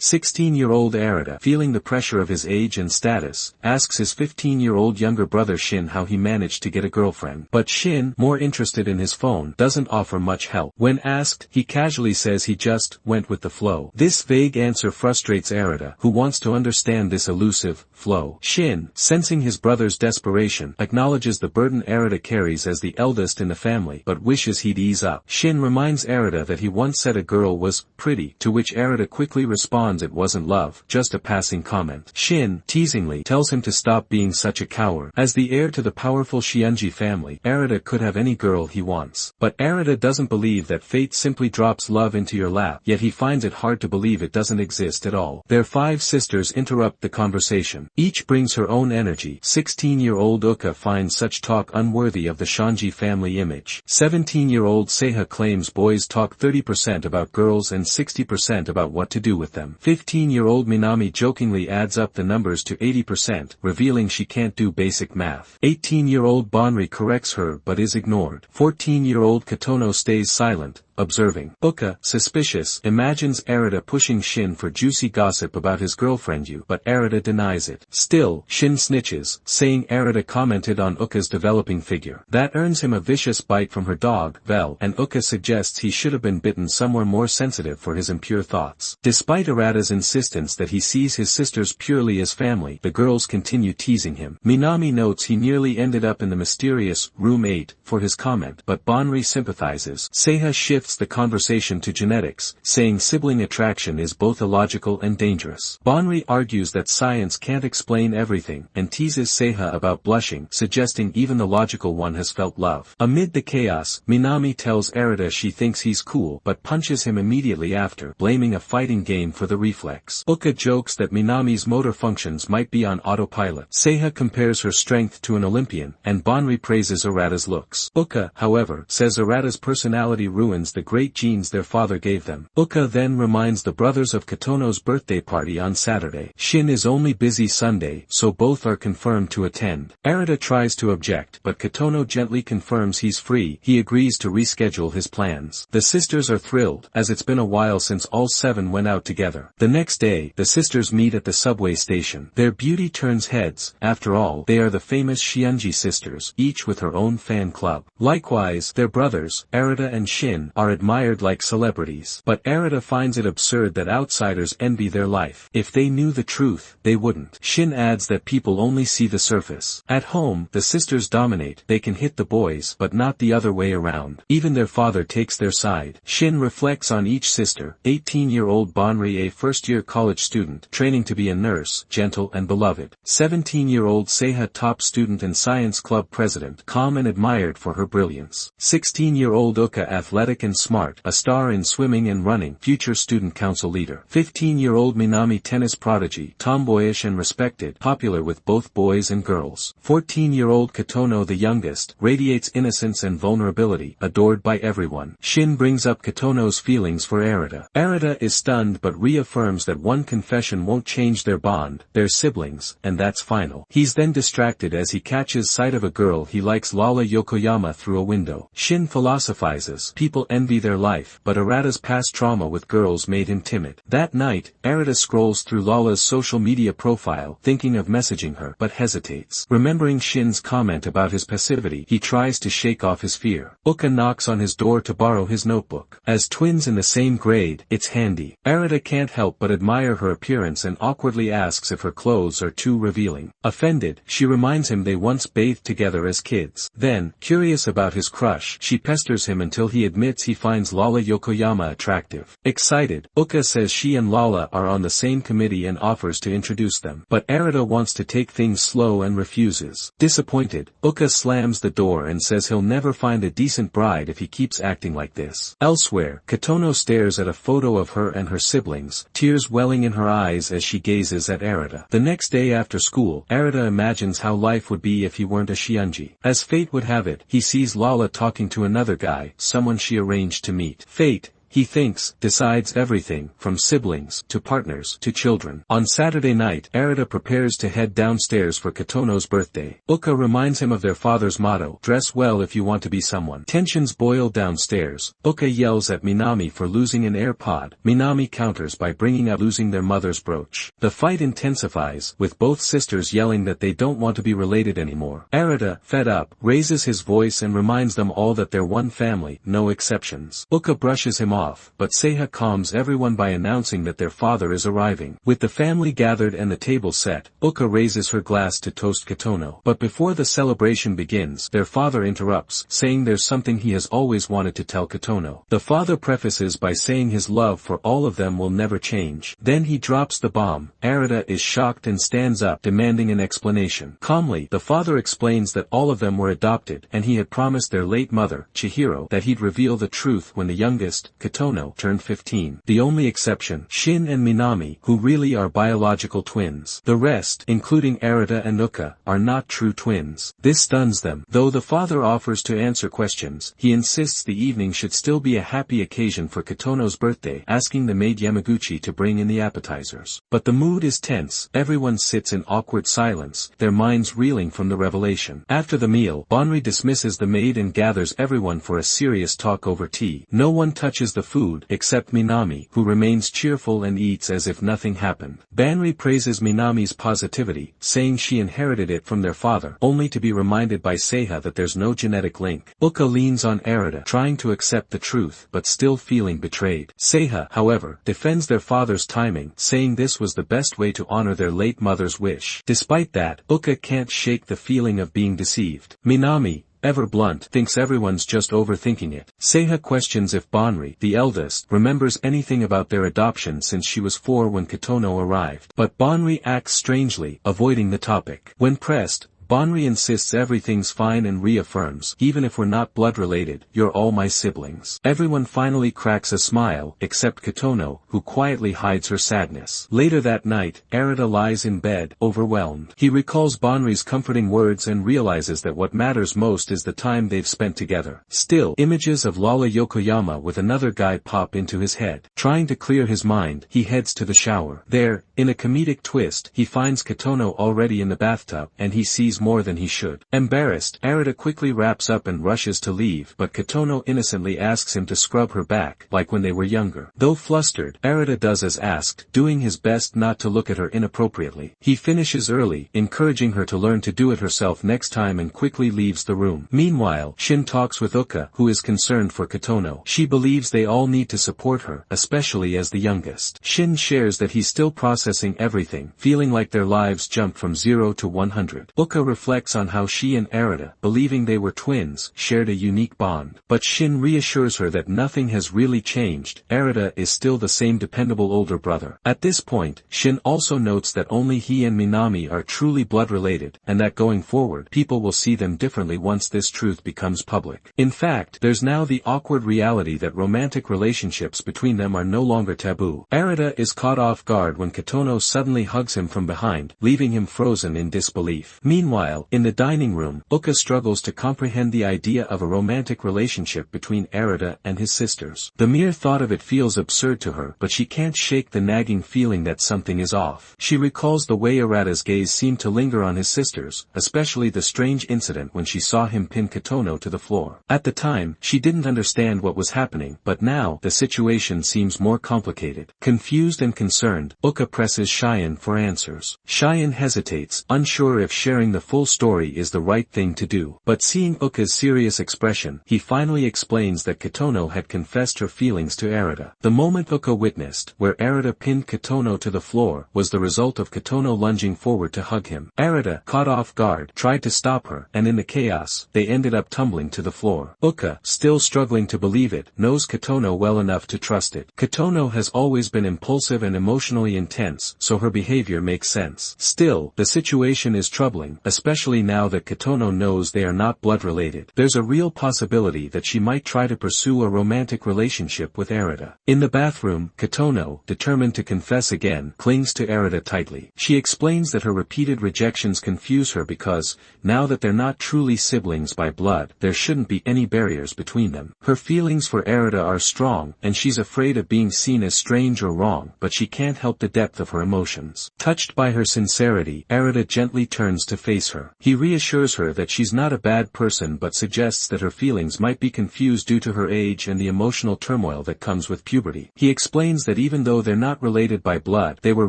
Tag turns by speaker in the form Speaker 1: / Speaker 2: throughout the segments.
Speaker 1: 16-year-old Arata, feeling the pressure of his age and status, asks his 15-year-old younger brother Shin how he managed to get a girlfriend. But Shin, more interested in his phone, doesn't offer much help. When asked, he casually says he just went with the flow. This vague answer frustrates Arata, who wants to understand this elusive flow. Shin, sensing his brother's desperation, acknowledges the burden Arata carries as the eldest in the family, but wishes he'd ease up. Shin reminds Arata that he once said a girl was pretty, to which Arata quickly responds it wasn't love, just a passing comment. Shin, teasingly, tells him to stop being such a coward. As the heir to the powerful Shiunji family, Arata could have any girl he wants. But Arata doesn't believe that fate simply drops love into your lap, yet he finds it hard to believe it doesn't exist at all. Their 5 sisters interrupt the conversation. Each brings her own energy. 16-year-old Uka finds such talk unworthy of the Shiunji family image. 17-year-old Seiha claims boys talk 30% about girls and 60% about what to do with them. 15-year-old Minami jokingly adds up the numbers to 80%, revealing she can't do basic math. 18-year-old Bonri corrects her but is ignored. 14-year-old Kotono stays silent, observing. Uka, suspicious, imagines Arata pushing Shin for juicy gossip about his girlfriend Yu, but Arata denies it. Still, Shin snitches, saying Arata commented on Uka's developing figure. That earns him a vicious bite from her dog, Vel, and Uka suggests he should have been bitten somewhere more sensitive for his impure thoughts. Despite Arata's insistence that he sees his sisters purely as family, the girls continue teasing him. Minami notes he nearly ended up in the mysterious room 8 for his comment, but Bonri sympathizes. Seiha shifts the conversation to genetics, saying sibling attraction is both illogical and dangerous. Bonri argues that science can't explain everything, and teases Seiha about blushing, suggesting even the logical one has felt love. Amid the chaos, Minami tells Arata she thinks he's cool but punches him immediately after, blaming a fighting game for the reflex. Uka jokes that Minami's motor functions might be on autopilot. Seiha compares her strength to an Olympian, and Bonri praises Arata's looks. Uka, however, says Arata's personality ruins the great genes their father gave them. Uka then reminds the brothers of Kotono's birthday party on Saturday. Shin is only busy Sunday, so both are confirmed to attend. Arata tries to object, but Kotono gently confirms he's free. He agrees to reschedule his plans. The sisters are thrilled, as it's been a while since all 7 went out together. The next day, the sisters meet at the subway station. Their beauty turns heads. After all, they are the famous Shiunji sisters, each with her own fan club. Likewise, their brothers, Arata and Shin, are admired like celebrities. But Arata finds it absurd that outsiders envy their life. If they knew the truth, they wouldn't. Shin adds that people only see the surface. At home, the sisters dominate. They can hit the boys, but not the other way around. Even their father takes their side. Shin reflects on each sister. 18-year-old Bonri, a first-year college student, training to be a nurse, gentle and beloved. 17-year-old Seiha, top student and science club president, calm and admired for her brilliance. 16-year-old Uka, athletic and smart, a star in swimming and running, future student council leader. 15-year-old Minami, tennis prodigy, tomboyish and respected, popular with both boys and girls. 14-year-old Kotono, the youngest, radiates innocence and vulnerability, adored by everyone. Shin brings up Kotono's feelings for Arata. Arata is stunned but reaffirms that one confession won't change their bond, they're siblings, and that's final. He's then distracted as he catches sight of a girl he likes, Lala Yokoyama, through a window. Shin philosophizes, people envy their life, but Arata's past trauma with girls made him timid. That night, Arata scrolls through Lala's social media profile, thinking of messaging her, but hesitates. Remembering Shin's comment about his passivity, he tries to shake off his fear. Uka knocks on his door to borrow his notebook. As twins in the same grade, it's handy. Arata can't help but admire her appearance and awkwardly asks if her clothes are too revealing. Offended, she reminds him they once bathed together as kids. Then, curious about his crush, she pesters him until he admits he finds Lala Yokoyama attractive. Excited, Uka says she and Lala are on the same committee and offers to introduce them. But Arata wants to take things slow and refuses. Disappointed, Uka slams the door and says he'll never find a decent bride if he keeps acting like this. Elsewhere, Kotono stares at a photo of her and her siblings, tears welling in her eyes as she gazes at Arata. The next day after school, Arata imagines how life would be if he weren't a Shiunji. As fate would have it, he sees Lala talking to another guy, someone she arranged to meet. Fate, He thinks, decides everything, from siblings, to partners, to children. On Saturday night, Arata prepares to head downstairs for Kotono's birthday. Uka reminds him of their father's motto, dress well if you want to be someone. Tensions boil downstairs. Uka yells at Minami for losing an AirPod. Minami counters by bringing up losing their mother's brooch. The fight intensifies, with both sisters yelling that they don't want to be related anymore. Arata, fed up, raises his voice and reminds them all that they're one family, no exceptions. Uka brushes him off, but Seiha calms everyone by announcing that their father is arriving. With the family gathered and the table set, Uka raises her glass to toast Kotono. But before the celebration begins, their father interrupts, saying there's something he has always wanted to tell Kotono. The father prefaces by saying his love for all of them will never change. Then he drops the bomb. Arata is shocked and stands up, demanding an explanation. Calmly, the father explains that all of them were adopted, and he had promised their late mother, Chihiro, that he'd reveal the truth when the youngest, Kotono, turned 15. The only exception, Shin and Minami, who really are biological twins. The rest, including Arata and Uka, are not true twins. This stuns them. Though the father offers to answer questions, he insists the evening should still be a happy occasion for Kotono's birthday, asking the maid Yamaguchi to bring in the appetizers. But the mood is tense. Everyone sits in awkward silence, their minds reeling from the revelation. After the meal, Banri dismisses the maid and gathers everyone for a serious talk over tea. No one touches the food, except Minami, who remains cheerful and eats as if nothing happened. Banri praises Minami's positivity, saying she inherited it from their father, only to be reminded by Seiha that there's no genetic link. Uka leans on Arata, trying to accept the truth, but still feeling betrayed. Seiha, however, defends their father's timing, saying this was the best way to honor their late mother's wish. Despite that, Uka can't shake the feeling of being deceived. Minami, ever blunt, thinks everyone's just overthinking it. Seiha questions if Banri, the eldest, remembers anything about their adoption since she was 4 when Kotono arrived. But Banri acts strangely, avoiding the topic. When pressed, Banri insists everything's fine and reaffirms, even if we're not blood-related, you're all my siblings. Everyone finally cracks a smile, except Kotono, who quietly hides her sadness. Later that night, Arata lies in bed, overwhelmed. He recalls Banri's comforting words and realizes that what matters most is the time they've spent together. Still, images of Lala Yokoyama with another guy pop into his head. Trying to clear his mind, he heads to the shower. There, in a comedic twist, he finds Kotono already in the bathtub, and he sees more than he should. Embarrassed, Arata quickly wraps up and rushes to leave, but Kotono innocently asks him to scrub her back, like when they were younger. Though flustered, Arata does as asked, doing his best not to look at her inappropriately. He finishes early, encouraging her to learn to do it herself next time and quickly leaves the room. Meanwhile, Shin talks with Uka, who is concerned for Kotono. She believes they all need to support her, especially as the youngest. Shin shares that he's still processing everything, feeling like their lives jumped from 0 to 100. Uka reflects on how she and Arata, believing they were twins, shared a unique bond. But Shin reassures her that nothing has really changed. Arata is still the same dependable older brother. At this point, Shin also notes that only he and Minami are truly blood-related, and that going forward, people will see them differently once this truth becomes public. In fact, there's now the awkward reality that romantic relationships between them are no longer taboo. Arata is caught off guard when Kotono suddenly hugs him from behind, leaving him frozen in disbelief. Meanwhile, in the dining room, Uka struggles to comprehend the idea of a romantic relationship between Arata and his sisters. The mere thought of it feels absurd to her, but she can't shake the nagging feeling that something is off. She recalls the way Arata's gaze seemed to linger on his sisters, especially the strange incident when she saw him pin Kotono to the floor. At the time, she didn't understand what was happening, but now, the situation seems more complicated. Confused and concerned, Uka presses Shion for answers. Shion hesitates, unsure if sharing the full story is the right thing to do. But seeing Uka's serious expression, he finally explains that Kotono had confessed her feelings to Arata. The moment Uka witnessed, where Arata pinned Kotono to the floor, was the result of Kotono lunging forward to hug him. Arata, caught off guard, tried to stop her, and in the chaos, they ended up tumbling to the floor. Uka, still struggling to believe it, knows Kotono well enough to trust it. Kotono has always been impulsive and emotionally intense, so her behavior makes sense. Still, the situation is troubling, especially now that Kotono knows they are not blood-related. There's a real possibility that she might try to pursue a romantic relationship with Arata. In the bathroom, Kotono, determined to confess again, clings to Arata tightly. She explains that her repeated rejections confuse her because, now that they're not truly siblings by blood, there shouldn't be any barriers between them. Her feelings for Arata are strong, and she's afraid of being seen as strange or wrong, but she can't help the depth of her emotions. Touched by her sincerity, Arata gently turns to face her. He reassures her that she's not a bad person but suggests that her feelings might be confused due to her age and the emotional turmoil that comes with puberty. He explains that even though they're not related by blood, they were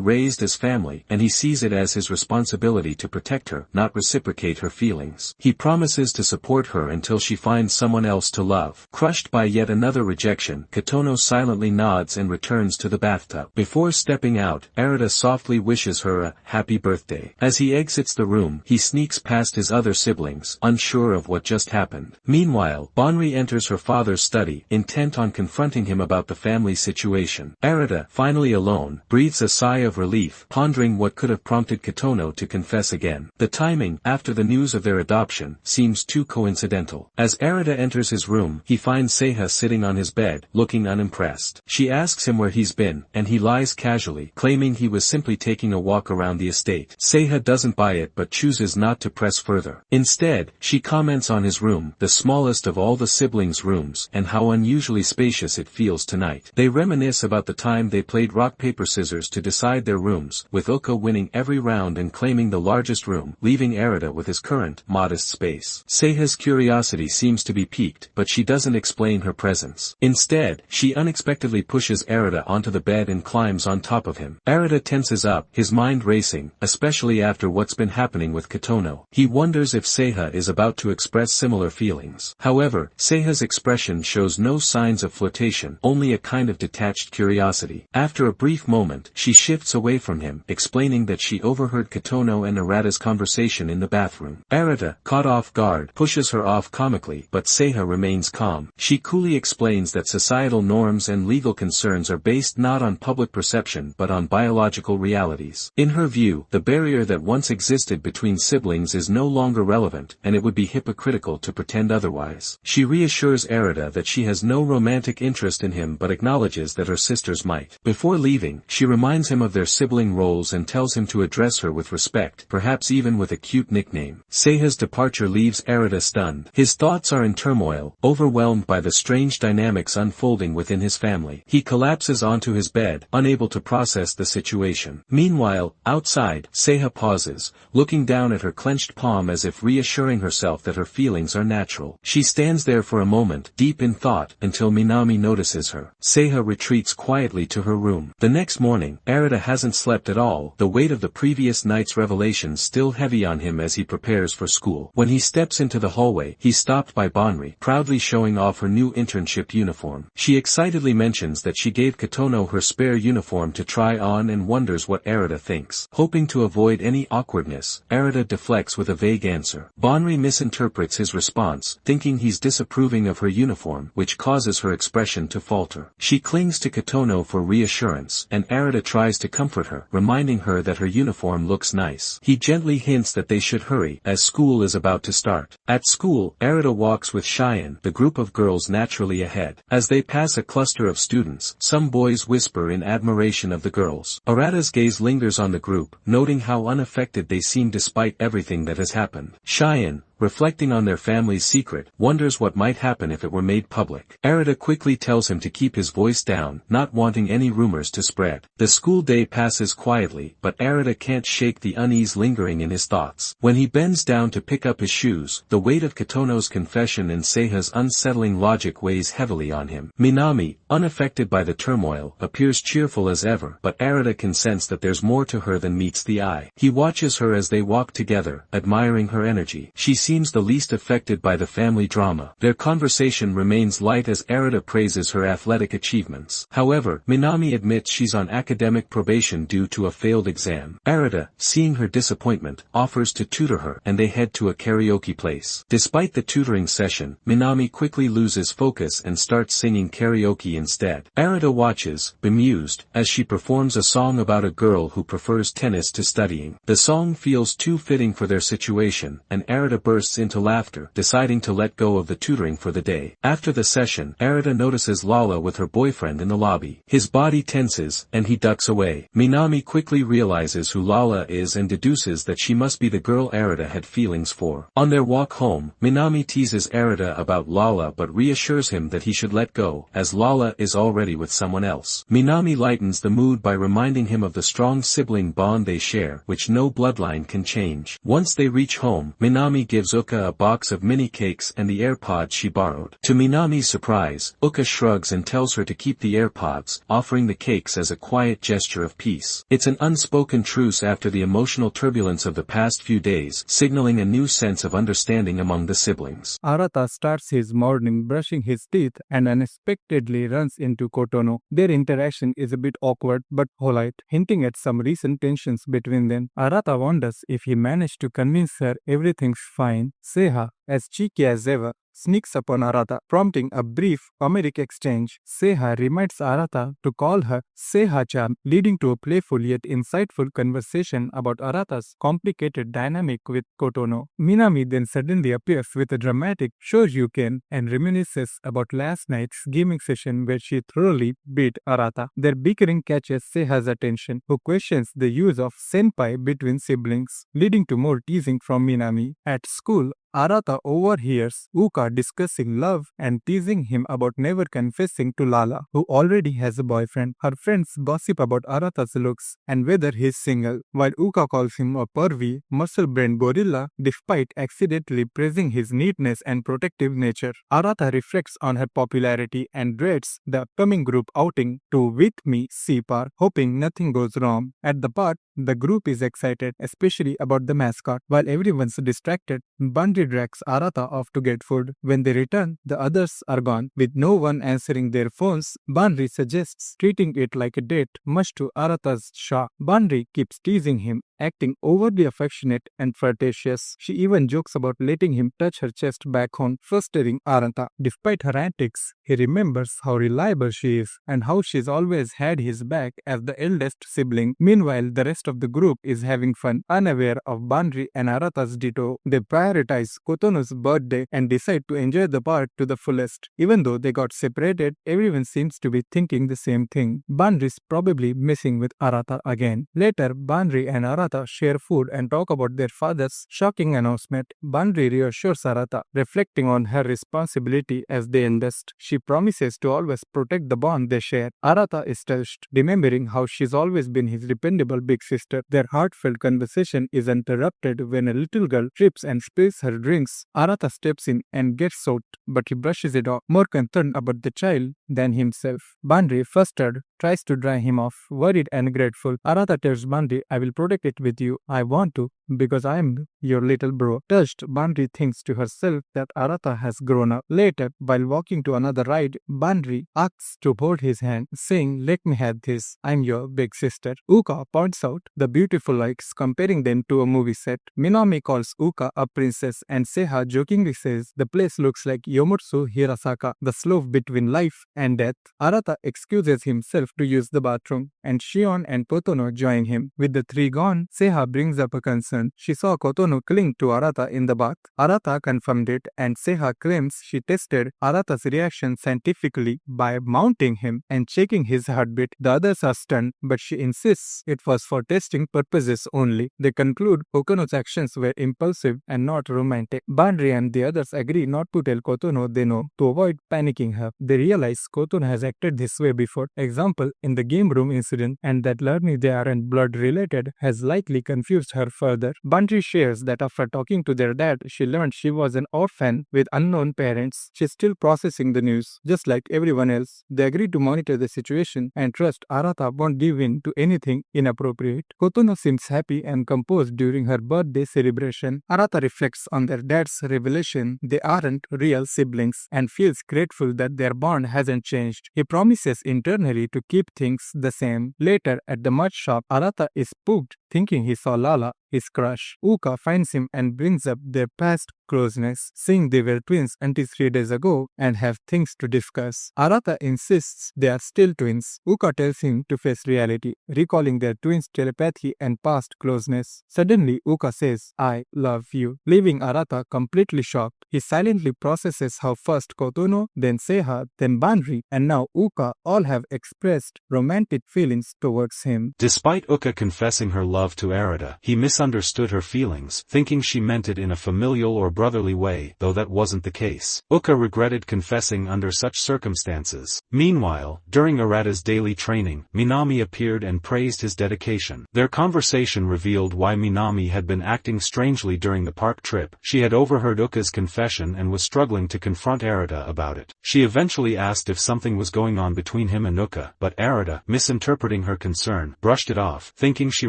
Speaker 1: raised as family, and he sees it as his responsibility to protect her, not reciprocate her feelings. He promises to support her until she finds someone else to love. Crushed by yet another rejection, Kotono silently nods and returns to the bathtub. Before stepping out, Arata softly wishes her a happy birthday. As he exits the room, he sneaks past his other siblings, unsure of what just happened. Meanwhile, Bonri enters her father's study, intent on confronting him about the family situation. Arata, finally alone, breathes a sigh of relief, pondering what could have prompted Kotono to confess again. The timing, after the news of their adoption, seems too coincidental. As Arata enters his room, he finds Seiha sitting on his bed, looking unimpressed. She asks him where he's been, and he lies casually, claiming he was simply taking a walk around the estate. Seiha doesn't buy it but chooses not to press further. Instead, she comments on his room, the smallest of all the siblings' rooms, and how unusually spacious it feels tonight. They reminisce about the time they played rock-paper-scissors to decide their rooms, with Uka winning every round and claiming the largest room, leaving Arata with his current, modest space. Seiha's curiosity seems to be piqued, but she doesn't explain her presence. Instead, she unexpectedly pushes Arata onto the bed and climbs on top of him. Arata tenses up, his mind racing, especially after what's been happening with Kotono. He wonders if Seiha is about to express similar feelings. However, Seiha's expression shows no signs of flirtation, only a kind of detached curiosity. After a brief moment, she shifts away from him, explaining that she overheard Kotono and Arata's conversation in the bathroom. Arata, caught off guard, pushes her off comically, but Seiha remains calm. She coolly explains that societal norms and legal concerns are based not on public perception but on biological realities. In her view, the barrier that once existed between siblings is no longer relevant, and it would be hypocritical to pretend otherwise. She reassures Arata that she has no romantic interest in him but acknowledges that her sisters might. Before leaving, she reminds him of their sibling roles and tells him to address her with respect, perhaps even with a cute nickname. Seiha's departure leaves Arata stunned. His thoughts are in turmoil, overwhelmed by the strange dynamics unfolding within his family. He collapses onto his bed, unable to process the situation. Meanwhile, outside, Seiha pauses, looking down at her clenched palm as if reassuring herself that her feelings are natural. She stands there for a moment, deep in thought, until Minami notices her. Seiha retreats quietly to her room. The next morning, Arata hasn't slept at all, the weight of the previous night's revelations still heavy on him as he prepares for school. When he steps into the hallway, he's stopped by Bonri, proudly showing off her new internship uniform. She excitedly mentions that she gave Kotono her spare uniform to try on and wonders what Arata thinks. Hoping to avoid any awkwardness, Arata deflects with a vague answer. Bonri misinterprets his response, thinking he's disapproving of her uniform, which causes her expression to falter. She clings to Kotono for reassurance, and Arata tries to comfort her, reminding her that her uniform looks nice. He gently hints that they should hurry, as school is about to start. At school, Arata walks with Shion, the group of girls naturally ahead. As they pass a cluster of students, some boys whisper in admiration of the girls. Arata's gaze lingers on the group, noting how unaffected they seem despite everything that has happened. Shion, reflecting on their family's secret, wonders what might happen if it were made public. Arata quickly tells him to keep his voice down, not wanting any rumors to spread. The school day passes quietly, but Arata can't shake the unease lingering in his thoughts. When he bends down to pick up his shoes, the weight of Kotono's confession and Seiha's unsettling logic weighs heavily on him. Minami, unaffected by the turmoil, appears cheerful as ever, but Arata can sense that there's more to her than meets the eye. He watches her as they walk together, admiring her energy. She seems the least affected by the family drama. Their conversation remains light as Arata praises her athletic achievements. However, Minami admits she's on academic probation due to a failed exam. Arata, seeing her disappointment, offers to tutor her, and they head to a karaoke place. Despite the tutoring session, Minami quickly loses focus and starts singing karaoke instead. Arata watches, bemused, as she performs a song about a girl who prefers tennis to studying. The song feels too fitting for their situation, and Arata bursts into laughter, deciding to let go of the tutoring for the day. After the session, Arata notices Lala with her boyfriend in the lobby. His body tenses, and he ducks away. Minami quickly realizes who Lala is and deduces that she must be the girl Arata had feelings for. On their walk home, Minami teases Arata about Lala but reassures him that he should let go, as Lala is already with someone else. Minami lightens the mood by reminding him of the strong sibling bond they share, which no bloodline can change. Once they reach home, Minami gives Uka a box of mini cakes and the AirPods she borrowed. To Minami's surprise, Uka shrugs and tells her to keep the AirPods, offering the cakes as a quiet gesture of peace. It's an unspoken truce after the emotional turbulence of the past few days, signaling a new sense of understanding among the siblings.
Speaker 2: Arata starts his morning brushing his teeth and unexpectedly runs into Kotono. Their interaction is a bit awkward but polite, hinting at some recent tensions between them. Arata wonders if he managed to convince her everything's fine. Seha, as cheeky as ever, sneaks upon Arata, prompting a brief Homeric exchange. Seha reminds Arata to call her Seha-chan, leading to a playful yet insightful conversation about Arata's complicated dynamic with Kotono. Minami then suddenly appears with a dramatic Shoryuken and reminisces about last night's gaming session where she thoroughly beat Arata. Their bickering catches Seha's attention, who questions the use of senpai between siblings, leading to more teasing from Minami. At school, Arata overhears Uka discussing love and teasing him about never confessing to Lala, who already has a boyfriend. Her friends gossip about Arata's looks and whether he's single, while Uka calls him a pervy, muscle-brained gorilla despite accidentally praising his neatness and protective nature. Arata reflects on her popularity and dreads the upcoming group outing to With Me Seapar, hoping nothing goes wrong. At the park, the group is excited, especially about the mascot. While everyone's distracted, Bandri drags Arata off to get food. When they return, the others are gone. With no one answering their phones, Bandri suggests treating it like a date, much to Arata's shock. Bandri keeps teasing him, acting overly affectionate and flirtatious. She even jokes about letting him touch her chest back home, frustrating Arata. Despite her antics, he remembers how reliable she is and how she's always had his back as the eldest sibling. Meanwhile, the rest of the group is having fun, unaware of Bandri and Arata's ditto. They prioritize Kotono's birthday and decide to enjoy the park to the fullest. Even though they got separated, everyone seems to be thinking the same thing. Bandri's probably messing with Arata again. Later, Bandri and Arata share food and talk about their father's shocking announcement. Bandri reassures Arata, reflecting on her responsibility as they invest. She promises to always protect the bond they share. Arata is touched, remembering how she's always been his dependable big sister. Their heartfelt conversation is interrupted when a little girl trips and spills her drinks. Arata steps in and gets soaked, but he brushes it off, more concerned about the child than himself. Bandri, flustered, tries to dry him off, worried and grateful. Arata tells Bandri, I will protect it with you. I want to, because I am your little bro. Touched, Bandri thinks to herself that Arata has grown up. Later, while walking to another ride, Bandri asks to hold his hand, saying, let me have this. I'm your big sister. Uka points out the beautiful likes, comparing them to a movie set. Minami calls Uka a princess, and Seha jokingly says the place looks like Yomotsu Hirasaka, the slope between life and death. Arata excuses himself to use the bathroom, and Shion and Kotono join him. With the three gone, Seha brings up a concern. She saw Kotono cling to Arata in the bath. Arata confirmed it, and Seha claims she tested Arata's reaction scientifically by mounting him and checking his heartbeat. The others are stunned, but she insists it was for testing purposes only. They conclude Kotono's actions were impulsive and not romantic. Bandri and the others agree not to tell Kotono they know, to avoid panicking her. They realize Kotono has acted this way before, example in the game room incident, and that learning they aren't blood related has likely confused her further. brother. Bunry shares that after talking to their dad, she learned she was an orphan with unknown parents. She's still processing the news, just like everyone else. They agree to monitor the situation and trust Arata won't give in to anything inappropriate. Kotono seems happy and composed during her birthday celebration. Arata reflects on their dad's revelation they aren't real siblings and feels grateful that their bond hasn't changed. He promises internally to keep things the same. Later, at the mud shop, Arata is spooked, thinking he saw Lala, his crush. Uka finds him and brings up their past closeness, saying they were twins until 3 days ago and have things to discuss. Arata insists they are still twins. Uka tells him to face reality, recalling their twins' telepathy and past closeness. Suddenly, Uka says, "I love you," leaving Arata completely shocked. He silently processes how first Kotono, then Seiha, then Banri, and now Uka all have expressed romantic feelings towards him.
Speaker 3: Despite Uka confessing her love to Arata, he misunderstood her feelings, thinking she meant it in a familial or brotherly way, though that wasn't the case. Uka regretted confessing under such circumstances. Meanwhile, during Arata's daily training, Minami appeared and praised his dedication. Their conversation revealed why Minami had been acting strangely during the park trip. She had overheard Uka's confession and was struggling to confront Arata about it. She eventually asked if something was going on between him and Uka, but Arata, misinterpreting her concern, brushed it off, thinking she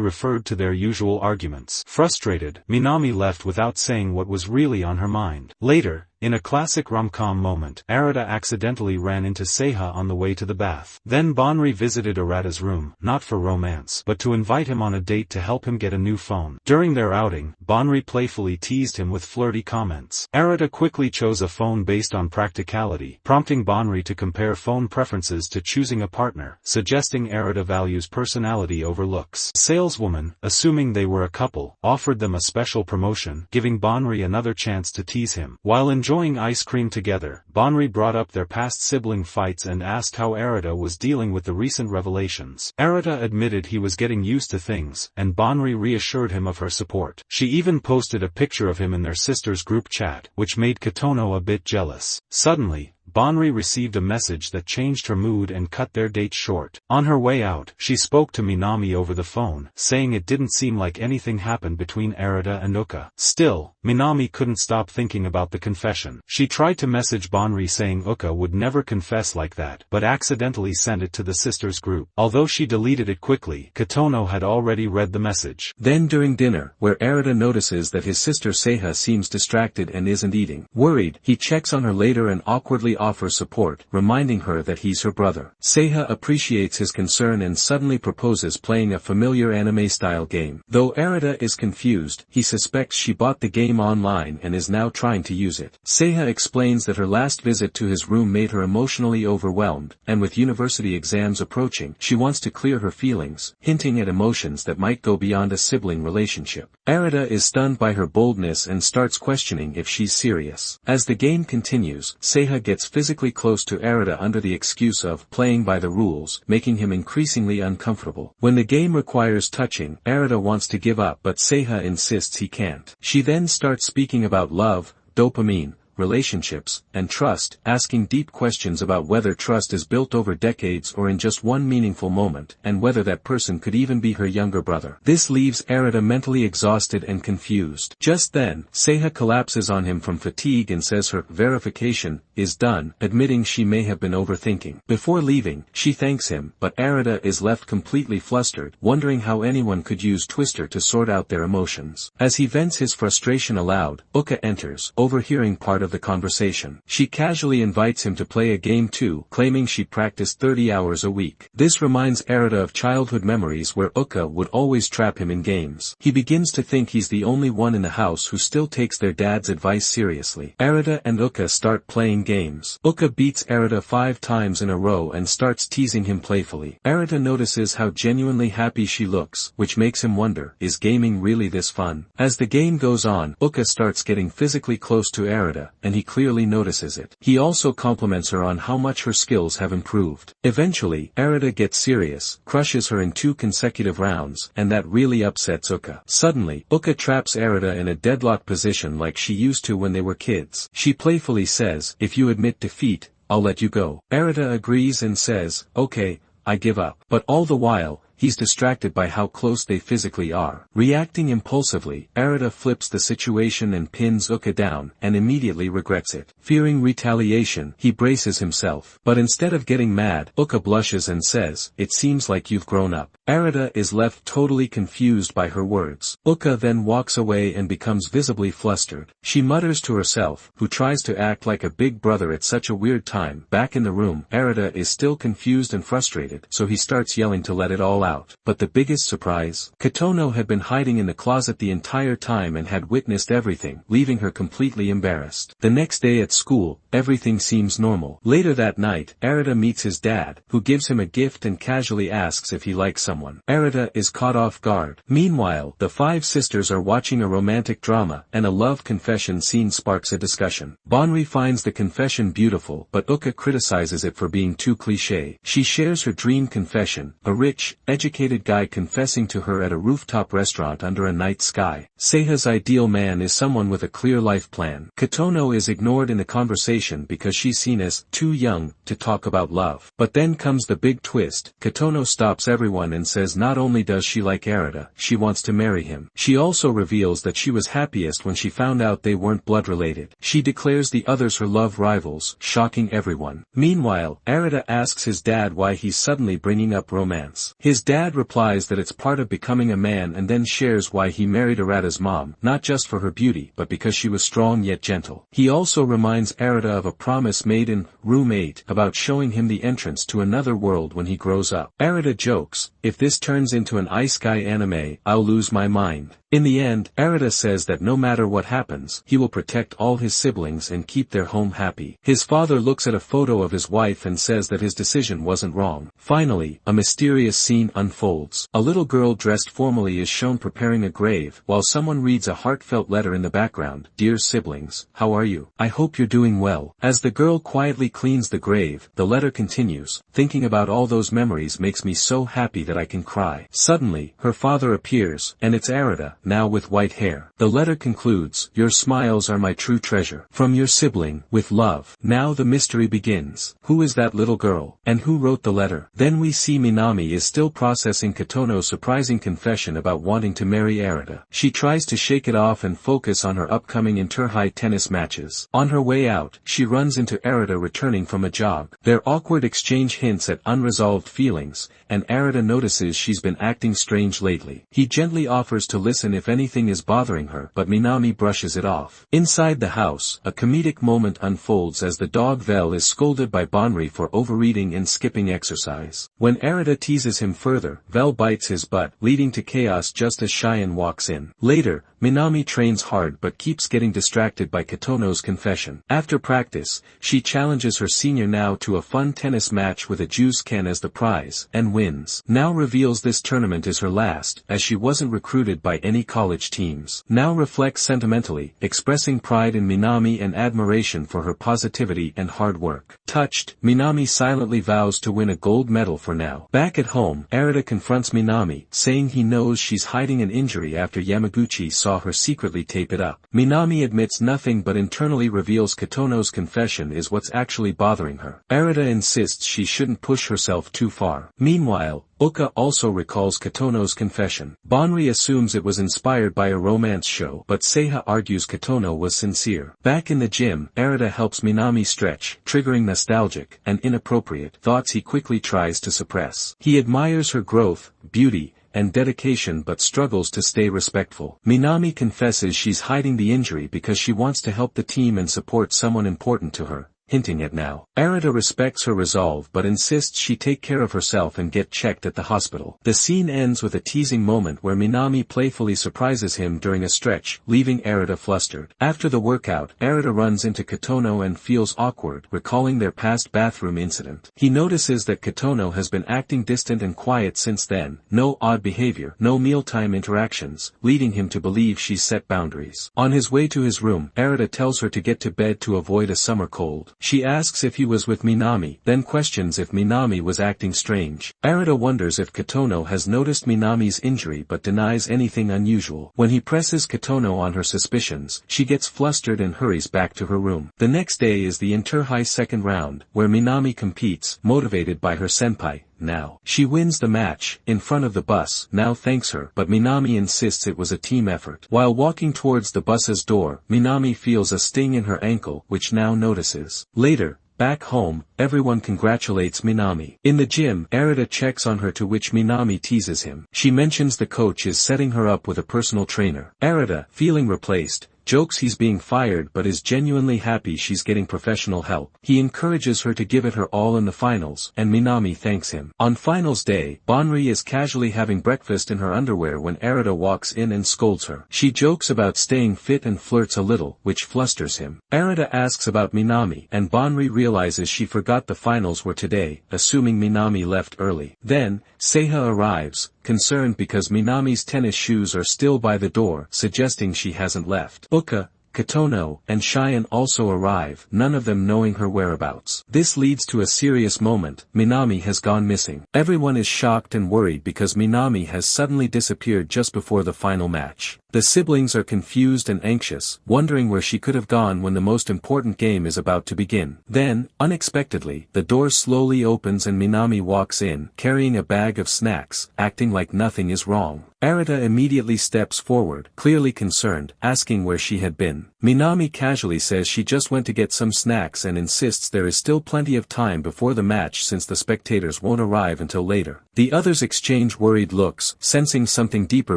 Speaker 3: referred to their usual arguments. Frustrated, Minami left without saying what was really on her mind. Later, in a classic rom-com moment, Arata accidentally ran into Seiha on the way to the bath. Then Banri visited Arata's room, not for romance, but to invite him on a date to help him get a new phone. During their outing, Banri playfully teased him with flirty comments. Arata quickly chose a phone based on practicality, prompting Banri to compare phone preferences to choosing a partner, suggesting Arata values personality over looks. Saleswoman, assuming they were a couple, offered them a special promotion, giving Banri another chance to tease him. While enjoying ice cream together, Banri brought up their past sibling fights and asked how Arata was dealing with the recent revelations. Arata admitted he was getting used to things, and Banri reassured him of her support. She even posted a picture of him in their sister's group chat, which made Kotono a bit jealous. Suddenly, Banri received a message that changed her mood and cut their date short. On her way out, she spoke to Minami over the phone, saying it didn't seem like anything happened between Arata and Uka. Still, Minami couldn't stop thinking about the confession. She tried to message Banri saying Uka would never confess like that, but accidentally sent it to the sisters group. Although she deleted it quickly, Kotono had already read the message.
Speaker 1: Then during dinner, where Arata notices that his sister Seiha seems distracted and isn't eating. Worried, he checks on her later and awkwardly offers support, reminding her that he's her brother. Seiha appreciates his concern and suddenly proposes playing a familiar anime-style game. Though Arata is confused, he suspects she bought the game online and is now trying to use it. Seiha explains that her last visit to his room made her emotionally overwhelmed, and with university exams approaching, she wants to clear her feelings, hinting at emotions that might go beyond a sibling relationship. Arata is stunned by her boldness and starts questioning if she's serious. As the game continues, Seiha gets physically close to Arata under the excuse of playing by the rules, making him increasingly uncomfortable. When the game requires touching, Arata wants to give up but Seiha insists he can't. She then starts speaking about love, dopamine, relationships, and trust, asking deep questions about whether trust is built over decades or in just one meaningful moment, and whether that person could even be her younger brother. This leaves Arata mentally exhausted and confused. Just then, Seiha collapses on him from fatigue and says her verification is done, admitting she may have been overthinking. Before leaving, she thanks him, but Arata is left completely flustered, wondering how anyone could use Twister to sort out their emotions. As he vents his frustration aloud, Uka enters, overhearing part of the conversation. She casually invites him to play a game too, claiming she practiced 30 hours a week. This reminds Arata of childhood memories where Uka would always trap him in games. He begins to think he's the only one in the house who still takes their dad's advice seriously. Arata and Uka start playing games. Uka beats Arata 5 times in a row and starts teasing him playfully. Arata notices how genuinely happy she looks, which makes him wonder, is gaming really this fun? As the game goes on, Uka starts getting physically close to Arata, and he clearly notices it. He also compliments her on how much her skills have improved. Eventually, Arata gets serious, crushes her in 2 consecutive rounds, and that really upsets Uka. Suddenly, Uka traps Arata in a deadlock position like she used to when they were kids. She playfully says, "If you admit defeat, I'll let you go." Arata agrees and says, "Okay, I give up." But all the while, he's distracted by how close they physically are. Reacting impulsively, Arata flips the situation and pins Uka down, and immediately regrets it. Fearing retaliation, he braces himself. But instead of getting mad, Uka blushes and says, "It seems like you've grown up." Arata is left totally confused by her words. Uka then walks away and becomes visibly flustered. She mutters to herself, who tries to act like a big brother at such a weird time. Back in the room, Arata is still confused and frustrated, so he starts yelling to let it all out. But the biggest surprise, Kotono had been hiding in the closet the entire time and had witnessed everything, leaving her completely embarrassed. The next day at school, everything seems normal. Later that night, Arata meets his dad, who gives him a gift and casually asks if he likes someone. Arata is caught off guard. Meanwhile, the five sisters are watching a romantic drama, and a love confession scene sparks a discussion. Bonri finds the confession beautiful, but Uka criticizes it for being too cliché. She shares her dream confession, a rich, educated guy confessing to her at a rooftop restaurant under a night sky. Seiha's ideal man is someone with a clear life plan. Kotono is ignored in the conversation because she's seen as too young to talk about love. But then comes the big twist. Kotono stops everyone and says not only does she like Arata, she wants to marry him. She also reveals that she was happiest when she found out they weren't blood related. She declares the others her love rivals, shocking everyone. Meanwhile, Arata asks his dad why he's suddenly bringing up romance. His dad replies that it's part of becoming a man and then shares why he married Arata's mom, not just for her beauty but because she was strong yet gentle. He also reminds Arata of a promise made in Room 8 about showing him the entrance to another world when he grows up. Arata jokes, "If this turns into an Ice Guy anime, I'll lose my mind." In the end, Arata says that no matter what happens, he will protect all his siblings and keep their home happy. His father looks at a photo of his wife and says that his decision wasn't wrong. Finally, a mysterious scene unfolds. A little girl dressed formally is shown preparing a grave, while someone reads a heartfelt letter in the background. "Dear siblings, how are you? I hope you're doing well." As the girl quietly cleans the grave, the letter continues, "Thinking about all those memories makes me so happy that I can cry." Suddenly, her father appears, and it's Arata, now with white hair. The letter concludes, "Your smiles are my true treasure. From your sibling, with love." Now the mystery begins. Who is that little girl? And who wrote the letter? Then we see Minami is still processing Kotono's surprising confession about wanting to marry Arata. She tries to shake it off and focus on her upcoming inter-high tennis matches. On her way out, she runs into Arata returning from a jog. Their awkward exchange hints at unresolved feelings, and Arata notices she's been acting strange lately. He gently offers to listen if anything is bothering her, but Minami brushes it off. Inside the house, a comedic moment unfolds as the dog Vel is scolded by Bonri for overeating and skipping exercise. When Arata teases him further, Vel bites his butt, leading to chaos just as Cheyenne walks in. Later, Minami trains hard but keeps getting distracted by Kotono's confession. After practice, she challenges her senior now to a fun tennis match with a juice can as the prize, and wins. Now reveals this tournament is her last, as she wasn't recruited by any college teams. Now reflects sentimentally, expressing pride in Minami and admiration for her positivity and hard work. Touched, Minami silently vows to win a gold medal for now. Back at home, Arata confronts Minami, saying he knows she's hiding an injury after Yamaguchi saw her secretly tape it up. Minami admits nothing but internally reveals Kotono's confession is what's actually bothering her. Arata insists she shouldn't push herself too far. Meanwhile, Uka also recalls Kotono's confession. Bonri assumes it was inspired by a romance show, but Seiha argues Kotono was sincere. Back in the gym, Arata helps Minami stretch, triggering nostalgic and inappropriate thoughts he quickly tries to suppress. He admires her growth, beauty, and dedication but struggles to stay respectful. Minami confesses she's hiding the injury because she wants to help the team and support someone important to her, hinting at now. Arata respects her resolve but insists she take care of herself and get checked at the hospital. The scene ends with a teasing moment where Minami playfully surprises him during a stretch, leaving Arata flustered. After the workout, Arata runs into Kotono and feels awkward, recalling their past bathroom incident. He notices that Kotono has been acting distant and quiet since then, no odd behavior, no mealtime interactions, leading him to believe she's set boundaries. On his way to his room, Arata tells her to get to bed to avoid a summer cold. She asks if he was with Minami, then questions if Minami was acting strange. Arata wonders if Kotono has noticed Minami's injury but denies anything unusual. When he presses Kotono on her suspicions, she gets flustered and hurries back to her room. The next day is the inter-high second round, where Minami competes, motivated by her senpai, now. She wins the match, in front of the bus, now thanks her, but Minami insists it was a team effort. While walking towards the bus's door, Minami feels a sting in her ankle, which now notices. Later, back home, everyone congratulates Minami. In the gym, Arata checks on her, to which Minami teases him. She mentions the coach is setting her up with a personal trainer. Arata, feeling replaced, jokes he's being fired but is genuinely happy she's getting professional help. He encourages her to give it her all in the finals, and Minami thanks him. On finals day, Bonri is casually having breakfast in her underwear when Arata walks in and scolds her. She jokes about staying fit and flirts a little, which flusters him. Arata asks about Minami, and Bonri realizes she forgot the finals were today, assuming Minami left early. Then, Seiha arrives, concerned because Minami's tennis shoes are still by the door, suggesting she hasn't left. Uka, Kotono, and Shion also arrive, none of them knowing her whereabouts. This leads to a serious moment. Minami has gone missing. Everyone is shocked and worried because Minami has suddenly disappeared just before the final match. The siblings are confused and anxious, wondering where she could have gone when the most important game is about to begin. Then, unexpectedly, the door slowly opens and Minami walks in, carrying a bag of snacks, acting like nothing is wrong. Arata immediately steps forward, clearly concerned, asking where she had been. Minami casually says she just went to get some snacks and insists there is still plenty of time before the match since the spectators won't arrive until later. The others exchange worried looks, sensing something deeper